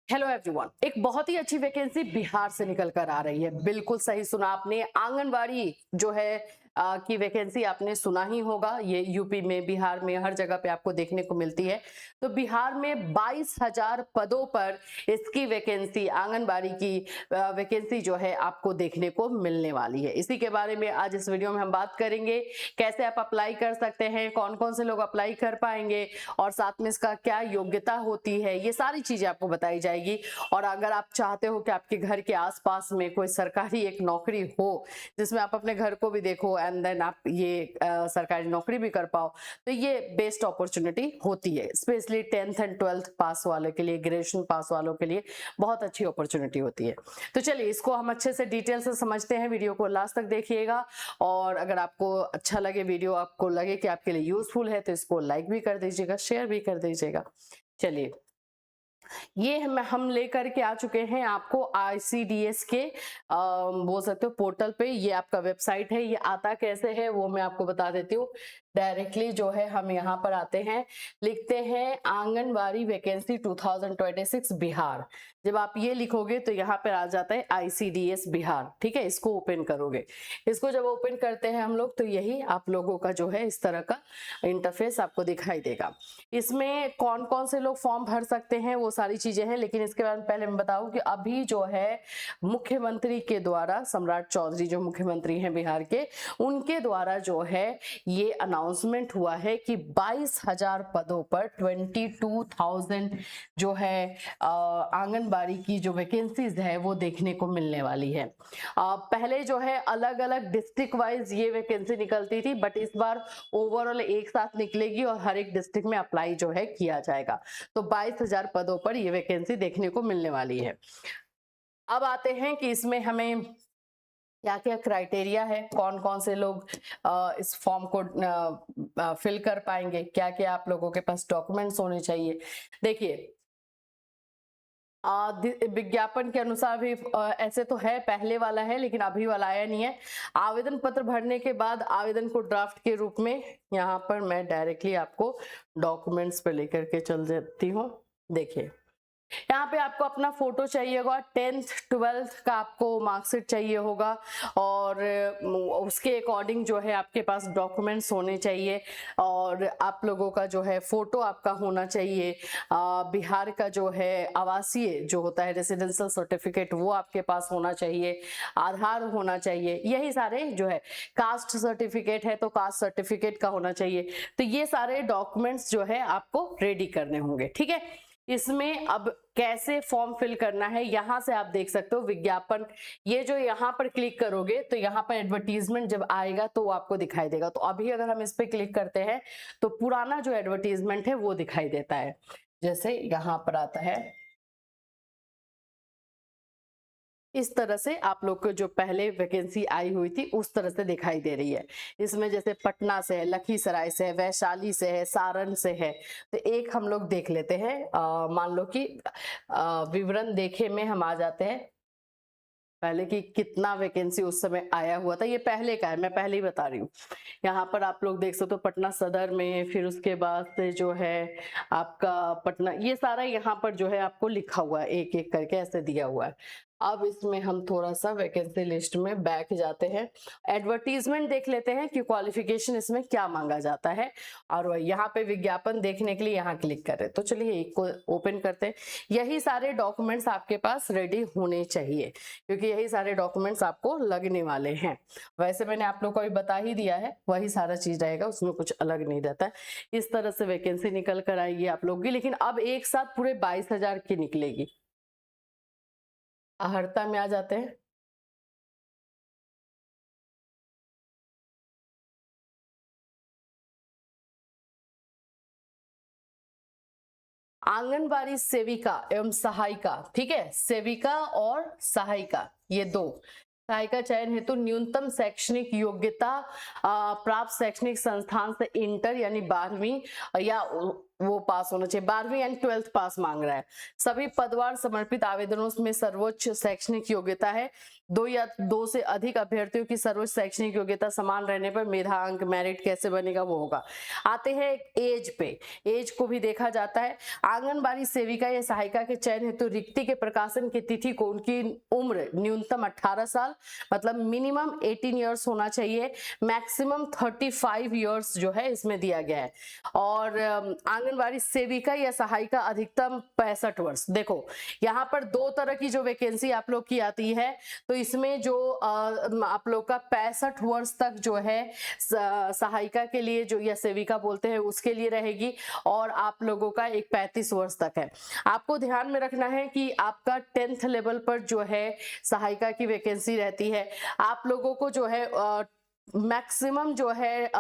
Hello everyone, एक बहुत ही अच्छी वैकेंसी बिहार से निकल कर आ रही है। बिल्कुल सही सुना आपने। आंगनबाड़ी जो है की वैकेंसी आपने सुना ही होगा। ये यूपी में, बिहार में, हर जगह पे आपको देखने को मिलती है। तो बिहार में 22,000 पदों पर इसकी वैकेंसी, आंगनबाड़ी की वैकेंसी जो है आपको देखने को मिलने वाली है। इसी के बारे में आज इस वीडियो में हम बात करेंगे। कैसे आप अप्लाई कर सकते हैं, कौन कौन से लोग अप्लाई कर पाएंगे और साथ में इसका क्या योग्यता होती है, ये सारी चीजें आपको बताई जाएगी। और अगर आप चाहते हो कि आपके घर के आसपास में कोई सरकारी एक नौकरी हो जिसमें आप अपने घर को भी देखो एंड देन आप ये सरकारी नौकरी भी कर पाओ, तो ये बेस्ट अपॉर्चुनिटी होती है। स्पेशली 10th एंड 12th पास वालों के लिए, ग्रेजुएशन पास वालों के लिए बहुत अच्छी अपॉर्चुनिटी होती है। तो चलिए इसको हम अच्छे से डिटेल से समझते हैं। वीडियो को लास्ट तक देखिएगा और अगर आपको अच्छा लगे, वीडियो आपको लगे कि आपके लिए यूजफुल है, तो इसको लाइक भी कर दीजिएगा, शेयर भी कर दीजिएगा। चलिए, ये हम लेकर के आ चुके हैं आपको ICDS के बोल सकते हो पोर्टल पे। ये आपका वेबसाइट है। ये आता कैसे है वो मैं आपको बता देती हूँ। डायरेक्टली जो है हम यहाँ पर आते हैं, लिखते हैं आंगनबाड़ी वैकेंसी 2026 बिहार। जब आप ये लिखोगे तो यहाँ पर आ जाता है ICDS बिहार। ठीक है, इसको ओपन करोगे। इसको जब ओपन करते हैं हम लोग, तो यही आप लोगों का जो है इस तरह का इंटरफेस आपको दिखाई देगा। इसमें कौन कौन से लोग फॉर्म भर सकते हैं वो सारी चीजें हैं, लेकिन इसके बारे में पहले मैं बताऊं कि अभी जो है मुख्यमंत्री के द्वारा, सम्राट चौधरी जो मुख्यमंत्री हैं बिहार के, उनके द्वारा जो है ये अनाउंसमेंट हुआ है कि 22,000 पदों पर 22,000 जो है आंगनबाड़ी की जो वैकेंसीज है वो देखने को मिलने वाली है। पहले जो है अलग अलग डिस्ट्रिक्ट वाइज ये वैकेंसी निकलती थी, बट इस बार ओवरऑल एक साथ निकलेगी और हर एक डिस्ट्रिक्ट में अप्लाई जो है किया जाएगा। तो 22,000 पदों पर ये वैकेंसी देखने को मिलने वाली है। अब आते हैं कि इसमें हमें क्या क्या क्राइटेरिया है, कौन कौन से लोग इस फॉर्म को फिल कर पाएंगे, क्या क्या आप लोगों के पास डॉक्यूमेंट्स होने चाहिए। देखिए, विज्ञापन के अनुसार भी ऐसे तो है, पहले वाला है लेकिन अभी वाला आया नहीं है। आवेदन पत्र भरने के बाद आवेदन को ड्राफ्ट के रूप में, यहाँ पर मैं डायरेक्टली आपको डॉक्यूमेंट्स पे लेकर के चल जाती हूँ। देखिए, यहाँ पे आपको अपना फोटो चाहिए होगा, 10th 12th का आपको मार्कशीट चाहिए होगा और उसके अकॉर्डिंग जो है आपके पास डॉक्यूमेंट्स होने चाहिए। और आप लोगों का जो है फोटो आपका होना चाहिए। बिहार का जो है आवासीय जो होता है रेसिडेंशियल सर्टिफिकेट, वो आपके पास होना चाहिए। आधार होना चाहिए। यही सारे जो है, कास्ट सर्टिफिकेट है तो कास्ट सर्टिफिकेट का होना चाहिए। तो ये सारे डॉक्यूमेंट्स जो है आपको रेडी करने होंगे। ठीक है, इसमें अब कैसे फॉर्म फिल करना है, यहां से आप देख सकते हो विज्ञापन। ये जो यहाँ पर क्लिक करोगे तो यहाँ पर एडवर्टीजमेंट जब आएगा तो वो आपको दिखाई देगा। तो अभी अगर हम इस पे क्लिक करते हैं तो पुराना जो एडवर्टीजमेंट है वो दिखाई देता है। जैसे यहाँ पर आता है, इस तरह से आप लोग को जो पहले वैकेंसी आई हुई थी उस तरह से दिखाई दे रही है। इसमें जैसे पटना से है, लखीसराय से है, वैशाली से है, सारण से है। तो एक हम लोग देख लेते हैं। मान लो कि विवरण देखे में हम आ जाते हैं पहले कि कितना वैकेंसी उस समय आया हुआ था। ये पहले का है, मैं पहले ही बता रही हूँ। यहाँ पर आप लोग देख सकते हो पटना सदर में, फिर उसके बाद से जो है आपका पटना, ये सारा यहाँ पर जो है आपको लिखा हुआ है, एक एक करके ऐसे दिया हुआ है। अब इसमें हम थोड़ा सा वैकेंसी लिस्ट में बैक जाते हैं, एडवर्टीजमेंट देख लेते हैं कि क्वालिफिकेशन इसमें क्या मांगा जाता है। और यहाँ पे विज्ञापन देखने के लिए यहाँ क्लिक करें। तो चलिए एक को ओपन करते हैं। यही सारे डॉक्यूमेंट्स आपके पास रेडी होने चाहिए क्योंकि यही सारे डॉक्यूमेंट्स आपको लगने वाले हैं। वैसे मैंने आप लोग को अभी बता ही दिया है, वही सारा चीज रहेगा, उसमें कुछ अलग नहीं रहता है। इस तरह से वैकेंसी निकल कर आएगी आप लोग की, लेकिन अब एक साथ पूरे 22,000 की निकलेगी। अहर्ता में आ जाते हैं। आंगनबाड़ी सेविका एवं सहायिका, ठीक है, सेविका और सहायिका ये दो। सहायिका चयन हेतु न्यूनतम शैक्षणिक योग्यता प्राप्त शैक्षणिक संस्थान से इंटर यानी 12वीं या वो पास होना चाहिए, 12वीं एंड 12th पास मांग रहा है। सभी पदवार समर्पित आवेदनों में सर्वोच्च शैक्षणिक योग्यता है। 2 या 2 से अधिक अभ्यर्थियों की सर्वोच्च शैक्षणिक योग्यता समान रहने पर मेधा अंक मेरिट कैसे बनेगा वो होगा। आते हैं एज पे, एज को भी देखा जाता है। आंगनबाड़ी सेविका या सहायिका के चयन हेतु रिक्ति के प्रकाशन की तिथि को उनकी उम्र न्यूनतम 18 साल मतलब मिनिमम 18 ईयर्स होना चाहिए, मैक्सिमम 35 ईयर्स जो है इसमें दिया गया है। और आंगनबाड़ी सेविका या सहायिका अधिकतम 65 वर्ष। देखो यहाँ पर 2 तरह की जो वैकेंसी आप लोग की आती है, तो इसमें जो आप लोग का 65 वर्ष तक जो है सहायिका के लिए जो या सेविका बोलते हैं उसके लिए रहेगी, और आप लोगों का एक 35 वर्ष तक है। आपको ध्यान में रखना है कि आपका 10th लेवल पर जो है सहायिका की वैकेंसी रहती है। आप लोगों को जो है मैक्सिमम जो है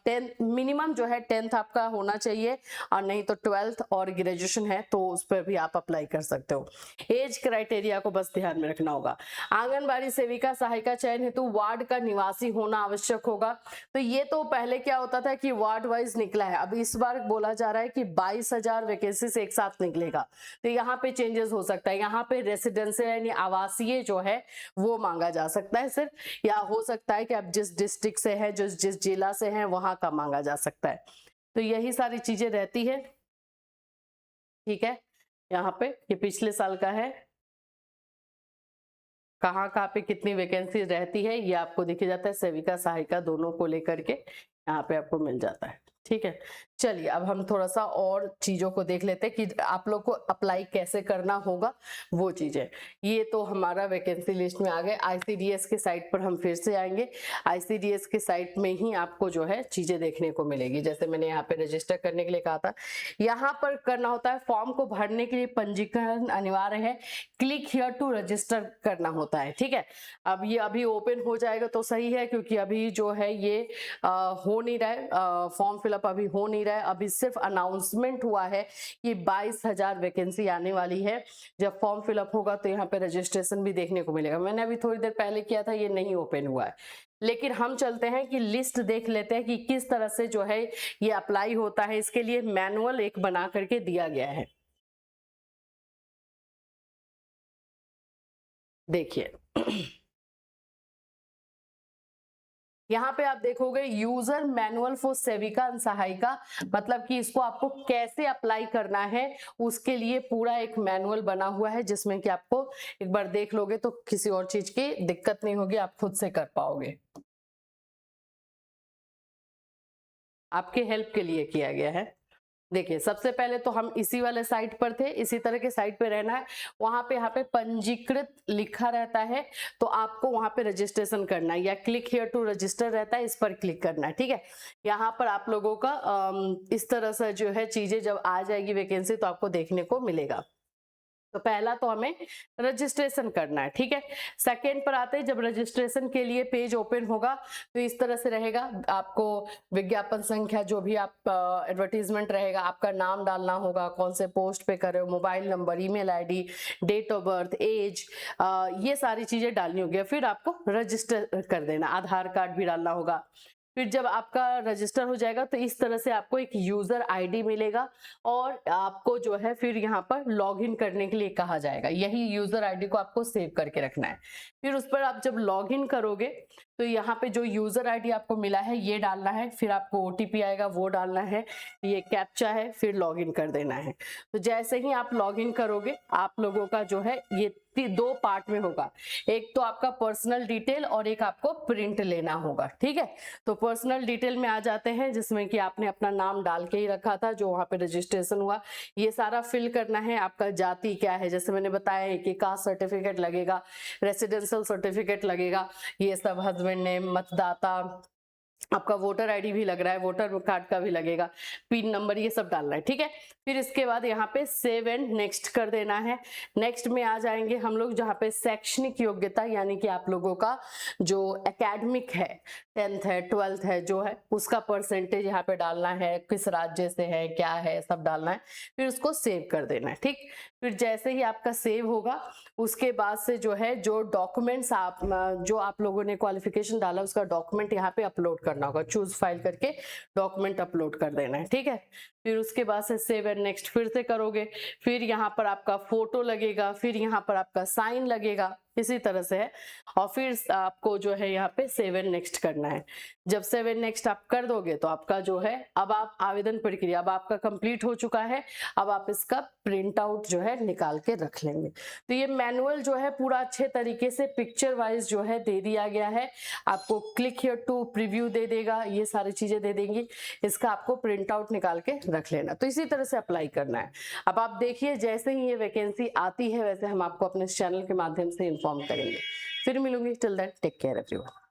10 मिनिमम जो है 10th आपका होना चाहिए, और नहीं तो 12th और ग्रेजुएशन है तो उस पर भी आप अप्लाई कर सकते हो। एज क्राइटेरिया को बस ध्यान में रखना होगा। आंगनबाड़ी सेविका सहायिका चयन हेतु वार्ड का निवासी होना आवश्यक होगा। तो ये तो पहले क्या होता था कि वार्ड वाइज निकला है, अब इस बार बोला जा रहा है कि 22,000 वैकेंसी से एक साथ निकलेगा। तो यहाँ पे चेंजेस हो सकता है, यहाँ पे रेसिडेंशियल यानी आवासीय जो है वो मांगा जा सकता है सिर्फ, या हो सकता है कि आप जिस डिस्ट्रिक्ट से है, जिस जिला से हैं वहां का मांगा जा सकता है। तो यही सारी चीजें रहती है। ठीक है, यहाँ पे ये पिछले साल का है, कहाँ पे कितनी वैकेंसी रहती है ये आपको दिख जाता है, सेविका सहायिका दोनों को लेकर के यहाँ पे आपको मिल जाता है। ठीक है, चलिए अब हम थोड़ा सा और चीजों को देख लेते हैं कि आप लोग को अप्लाई कैसे करना होगा वो चीजें। ये तो हमारा वैकेंसी लिस्ट में आ गए। आईसीडीएस के साइट पर हम फिर से आएंगे। आईसीडीएस के साइट में ही आपको जो है चीजें देखने को मिलेगी। जैसे मैंने यहाँ पे रजिस्टर करने के लिए कहा था, यहाँ पर करना होता है, फॉर्म को भरने के लिए पंजीकरण अनिवार्य है, क्लिक हियर टू रजिस्टर करना होता है। ठीक है, अब ये अभी ओपन हो जाएगा तो सही है, क्योंकि अभी जो है ये हो नहीं रहा है, फॉर्म फिलअप अभी हो नहीं रहा है। अभी सिर्फ अनाउंसमेंट हुआ है कि 22,000 वैकेंसी आने वाली है। जब फॉर्म फिलअप होगा तो यहाँ पे रजिस्ट्रेशन भी देखने को मिलेगा। मैंने अभी थोड़ी देर पहले किया था, ये नहीं ओपन हुआ है, लेकिन हम चलते हैं कि लिस्ट देख लेते हैं कि किस तरह से जो है ये अप्लाई होता है। इसके लिए मैनुअल एक बना करके दिया गया है, देखिए यहाँ पे आप देखोगे यूजर मैनुअल फॉर सेविका एंड सहायिका, मतलब कि इसको आपको कैसे अप्लाई करना है उसके लिए पूरा एक मैनुअल बना हुआ है, जिसमें कि आपको एक बार देख लोगे तो किसी और चीज की दिक्कत नहीं होगी, आप खुद से कर पाओगे। आपके हेल्प के लिए किया गया है। देखिए सबसे पहले तो हम इसी वाले साइट पर थे, इसी तरह के साइट पे रहना है। वहां पे यहाँ पे पंजीकृत लिखा रहता है, तो आपको वहां पे रजिस्ट्रेशन करना है, या क्लिक हियर टू रजिस्टर रहता है, इस पर क्लिक करना है। ठीक है, यहाँ पर आप लोगों का इस तरह से जो है चीजें जब आ जाएगी वैकेंसी तो आपको देखने को मिलेगा। तो पहला तो हमें रजिस्ट्रेशन करना है। ठीक है, सेकेंड पर आते हैं, जब रजिस्ट्रेशन के लिए पेज ओपन होगा तो इस तरह से रहेगा। आपको विज्ञापन संख्या, जो भी आप एडवर्टीजमेंट रहेगा, आपका नाम डालना होगा, कौन से पोस्ट पे कर रहे हो, mobile number, email ID, date of birth, age, ये सारी चीजें डालनी होगी। फिर आपको रजिस्टर कर देना, आधार कार्ड भी डालना होगा। फिर जब आपका रजिस्टर हो जाएगा तो इस तरह से आपको एक यूजर आईडी मिलेगा, और आपको जो है फिर यहाँ पर लॉगिन करने के लिए कहा जाएगा। यही यूजर आईडी को आपको सेव करके रखना है। फिर उस पर आप जब लॉगिन करोगे तो यहाँ पे जो यूजर आईडी आपको मिला है ये डालना है, फिर आपको ओटीपी आएगा वो डालना है, ये कैप्चा है, फिर लॉगिन कर देना है। तो जैसे ही आप लॉगिन करोगे आप लोगों का जो है ये 2 पार्ट में होगा, एक तो आपका पर्सनल डिटेल और एक आपको प्रिंट लेना होगा। ठीक है, तो पर्सनल डिटेल में आ जाते हैं, जिसमें कि आपने अपना नाम डाल के ही रखा था जो वहां पे रजिस्ट्रेशन हुआ, ये सारा फिल करना है। आपका जाति क्या है, जैसे मैंने बताया कि कास्ट सर्टिफिकेट लगेगा, रेसिडेंशियल सर्टिफिकेट लगेगा, ये सब, हस्बैंड नेम, मतदाता, आपका वोटर आईडी भी लग रहा है, वोटर कार्ड का भी लगेगा, पिन नंबर, ये सब डालना है। ठीक है, फिर इसके बाद यहाँ पे सेव एंड नेक्स्ट कर देना है। नेक्स्ट में आ जाएंगे हम लोग जहाँ पे शैक्षणिक योग्यता, यानी कि आप लोगों का जो एकेडमिक है, 10th है, 12th है, जो है उसका परसेंटेज यहाँ पे डालना है, किस राज्य से है, क्या है, सब डालना है, फिर उसको सेव कर देना है। ठीक, फिर जैसे ही आपका सेव होगा उसके बाद से जो है जो डॉक्यूमेंट्स आप जो आप लोगों ने क्वालिफिकेशन डाला उसका डॉक्यूमेंट यहाँ पे अपलोड करना होगा। चूज फाइल करके डॉक्यूमेंट अपलोड कर देना है, ठीक है। फिर उसके बाद से सेव एंड नेक्स्ट फिर से करोगे, फिर यहाँ पर आपका फोटो लगेगा, फिर यहाँ पर आपका साइन लगेगा, इसी तरह से है। और फिर आपको जो है यहाँ पे सेव एंड नेक्स्ट करना है। जब सेव एंड नेक्स्ट आप कर दोगे तो आपका जो है अब आप आवेदन प्रक्रिया अब आपका कंप्लीट हो चुका है। अब आप इसका प्रिंट आउट जो है निकाल के रख लेंगे। तो ये मैनुअल जो है पूरा अच्छे तरीके से पिक्चर वाइज जो है दे दिया गया है। आपको क्लिक हियर टू प्रीव्यू दे देगा, ये सारी चीजें दे देंगी। इसका आपको प्रिंट आउट निकाल के रख लेना। तो इसी तरह से अप्लाई करना है। अब आप देखिए जैसे ही ये वैकेंसी आती है वैसे हम आपको अपने चैनल के माध्यम से इन्फॉर्म करेंगे। फिर मिलूंगी, till that take care everyone.